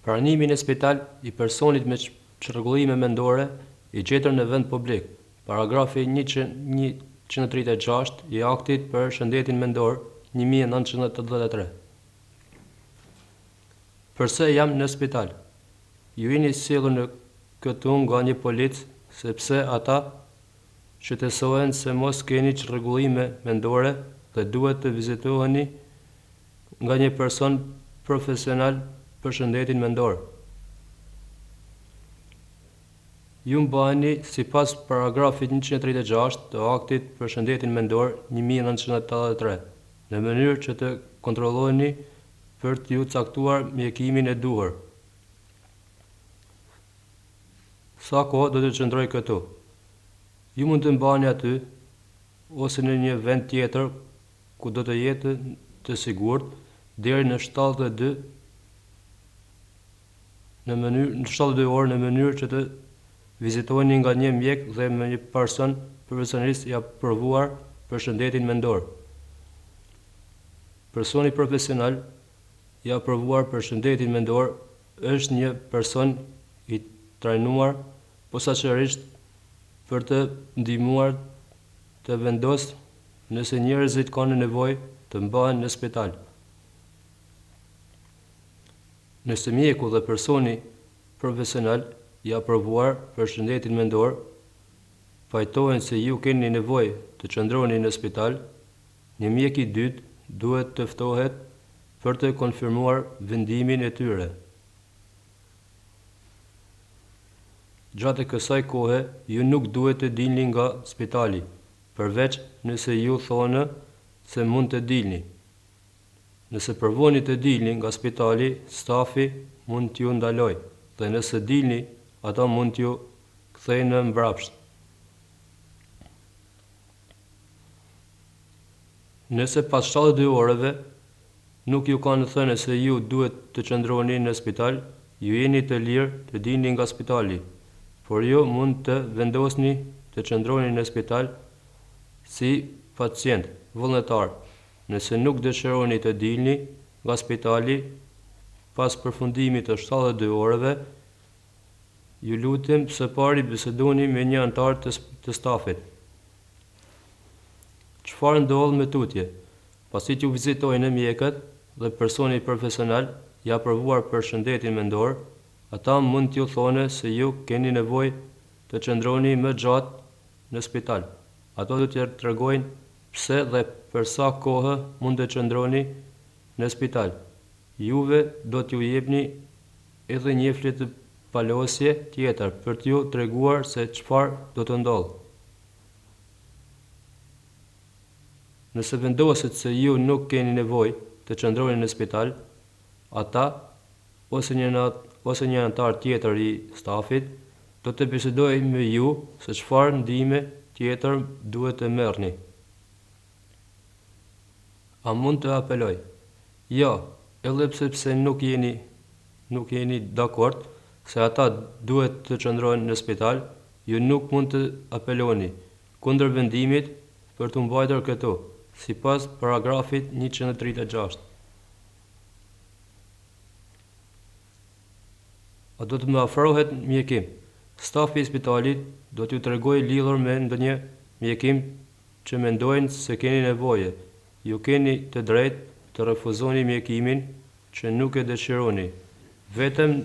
Pranimi në spital i personit me çrregullime mendore i gjetur në vend publik. Paragrafi 136 i Aktit për Shëndetin Mendor 1983. Përse jam në spital? Ju jeni sjellur në këtu nga një polic sepse ata shqetësohen se mos keni çrregullime mendore dhe duhet të vizitoheni nga një person profesional për shëndetin mendor. Ju mbaheni sipas paragrafit 136 të Aktit për Shëndetin Mendor 1983, në mënyrë që të kontrolloheni për t'ju caktuar mjekimin e duhur. Sa kohë do të qëndroj këtu? Ju mund të mbaheni aty ose në një vend tjetër ku do të jetë të sigurt deri në 72 orë në mënyrë që të vizitoheni nga një mjek dhe me një person profesionist i aprovuar për shëndetin mendor. Personi profesional i aprovuar për shëndetin mendor është një person i trajnuar posaçërisht për të ndihmuar të vendosë nëse njerëzit kanë nevojë të mbahen në spital. Nëse mjeku dhe personi profesional i aprovuar për shëndetin mendor pajtohen se ju keni nevojë të qëndroni në spital, një mjek i dytë duhet të ftohet për të konfirmuar vendimin e tyre. Gjatë kësaj kohe, ju nuk duhet të dilni nga spitali, përveç nëse ju thonë se mund të dilni. Nëse provoni të dilni nga spitali, stafi mund t'ju ndalojë, dhe nëse dilni, ata mund t'ju kthejnë mbrapsht. Nëse pas 72 orëve nuk ju kanë thënë se ju duhet të qëndroni në spital, ju jeni të lirë të dilni nga spitali, por ju mund të vendosni të qëndroni në spital si pacient vullnetar. Nëse nuk dëshironi të dilni nga spitali pas përfundimit të 72 orëve, ju lutem së pari bisedoni me një antar të stafit. Çfarë ndodh me tutje? Pasi t'ju vizitojnë mjekët dhe personi profesional i aprovuar për shëndetin mendor, ata mund t'ju thonë se ju keni nevojë të qëndroni më gjatë në spital. Ato do t'ju tregojnë pse dhe për sa kohë mund të qëndroni në spital. Juve do t'ju jepni edhe një fletë palosje tjetër për t'ju treguar se çfarë do të ndodhë. Nëse vendoset se ju nuk keni nevojë të qëndroni në spital, ata ose një antar tjetër i stafit do të bisedojë me ju se çfarë ndihme tjetër duhet të merrni. A mund të apeloj? Jo, edhe pse nuk jeni dakord se ata duhet të qëndrojnë në spital, ju nuk mund të apeloni kundër vendimit për të mbajtur këtu, sipas paragrafit 136. A do të më afrohet mjekim? Stafi i spitalit do t'ju tregojë lidhur me ndonjë mjekim që mendojnë se keni nevojë. Ju keni të drejtë të refuzoni mjekimin që nuk e dëshironi, vetëm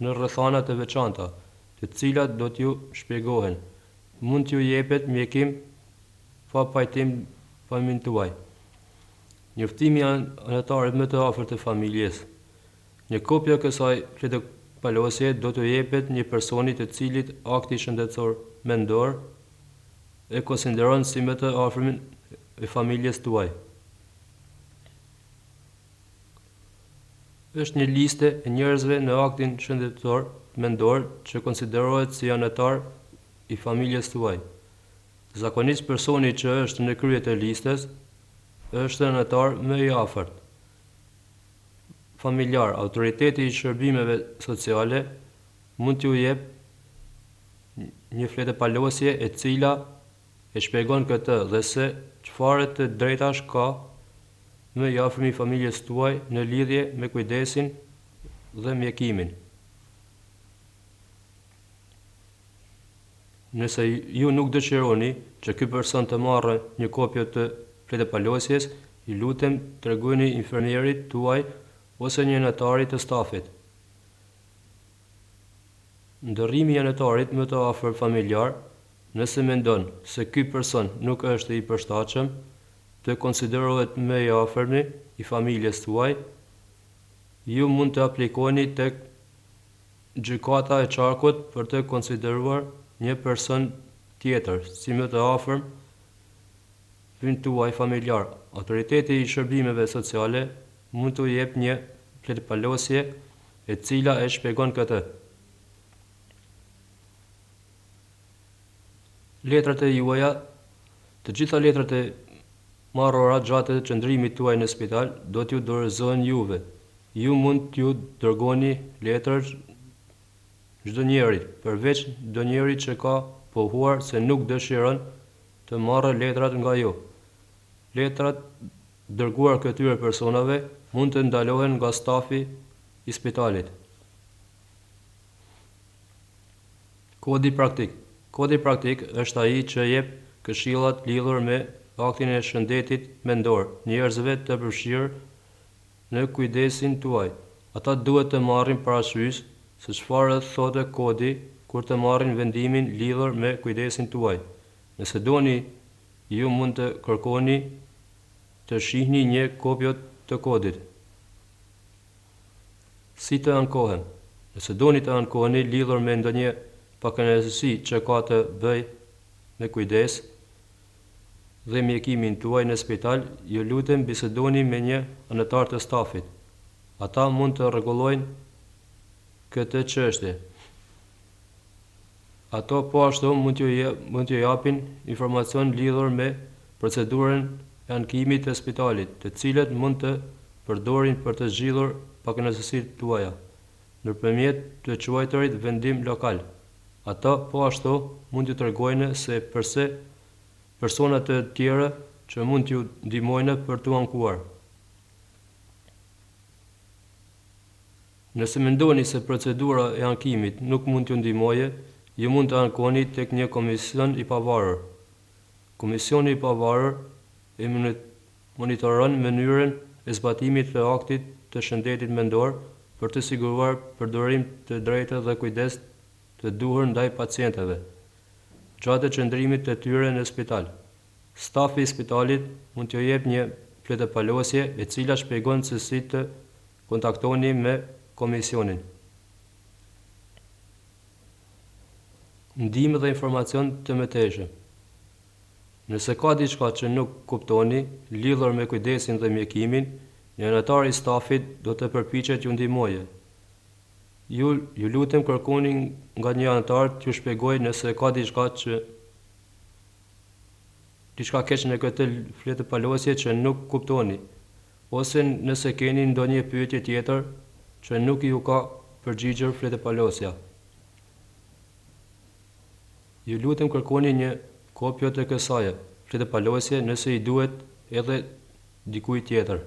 në rrethana të veçanta, të cilat do t'ju shpjegohen. Mund t'ju jepet mjekim pa pajtim familjen tuaj. Njoftimi i anëtarit më të afërt të familjes. Një kopje kësaj fletëpalosje do t'u jepet një personi të cilit akti shëndetësor mendor e konsideron si më të afërmin e familjes tuaj. Është një listë e njerëzve në aktin shëndetësor mendor që konsiderohet si anëtar i familjes tuaj. Zakonisht personi që është në krye të listës është anëtar më i afërt. Familjar, autoriteti i shërbimeve sociale mund t'ju jep një fletëpalosje e cila e shpjegon këtë dhe se çfarë të drejtash ka më i afërmi familjes tuaj në lidhje me kujdesin dhe mjekimin. Nëse ju nuk dëshironi që ky person të marrë një kopje të fletëpalosjes, ju lutem tregoni infermierit tuaj ose një anëtarit të stafit. Ndërrimi i anëtarit më të afërt familjar, nëse mendon se ky person nuk është i përshtatshëm të konsiderohet më i afërmi i familjes tuaj, ju mund të aplikoni tek gjykata e qarkut për të konsideruar një person tjetër si më të afërm tuaj familjar. Autoriteti i shërbimeve sociale mund t'u jep një fletëpalosje e cila e shpjegon këtë. Letrat e juaja, të gjitha letrat e marrura gjatë qëndrimit tuaj në spital do t'ju dorëzohen juve. Ju mund t'ju dërgoni letër çdo njerit, përveç çdo njerit që ka pohuar se nuk dëshiron të marrë letrat nga ju. Letrat dërguar këtyre personave mund të ndalohen nga stafi i spitalit. Kodi praktik. Kodi praktik është ai që jep këshillat lidhur me aktin e shëndetit mendor njerëzve të përfshirë në kujdesin tuaj. Ata duhet të marrin parasysh se çfarë thotë kodi kur të marrin vendimin lidhur me kujdesin tuaj. Nëse doni, ju mund të kërkoni të shihni një kopje të kodit. Si të ankohen? Nëse doni të ankoheni lidhur me ndonjë pakënaqësi që ka të bëjë me kujdes dhe mjekimin tuaj në spital, ju lutem bisedoni me një anëtar të stafit. Ata mund të rregullojnë këtë çështje. Ato po ashtu mund t'ju japin informacion lidhur me procedurën e ankimit të spitalit, të cilët mund të përdorin për të zgjidhur pakënaqësitë tuaja nëpërmjet të quajturit vendim lokal. Ata po ashtu mund t'ju tregojnë se përse persona të tjera që mund t'ju ndihmojnë për t'u ankuar. Nëse mendoni se procedura e ankimit nuk mund t'ju ndihmojë, ju mund të ankoni tek një komision i pavarur. Komisioni i pavarur e monitoron mënyrën e zbatimit të aktit të shëndetit mendor për të siguruar përdorim të drejtë dhe kujdes të duhur ndaj pacientëve gjatë qëndrimit të tyre në spital. Stafi i spitalit mund t'ju jep një fletëpalosje e cila shpjegon se si të kontaktoni me komisionin. Ndihmë dhe informacion të mëtejshëm. Nëse ka diçka që nuk kuptoni lidhur me kujdesin dhe mjekimin, një anëtar i stafit do të përpiqet ju ndihmojë. Ju lutem kërkoni nga një anëtar t'ju shpjegojë nëse ka diçka keq në këtë fletëpalosje që nuk kuptoni, ose nëse keni ndonjë pyetje tjetër që nuk ju ka përgjigjur fletëpalosja. Ju lutem kërkoni një kopje të kësaj fletëpalosje nëse i duhet edhe dikujt tjetër.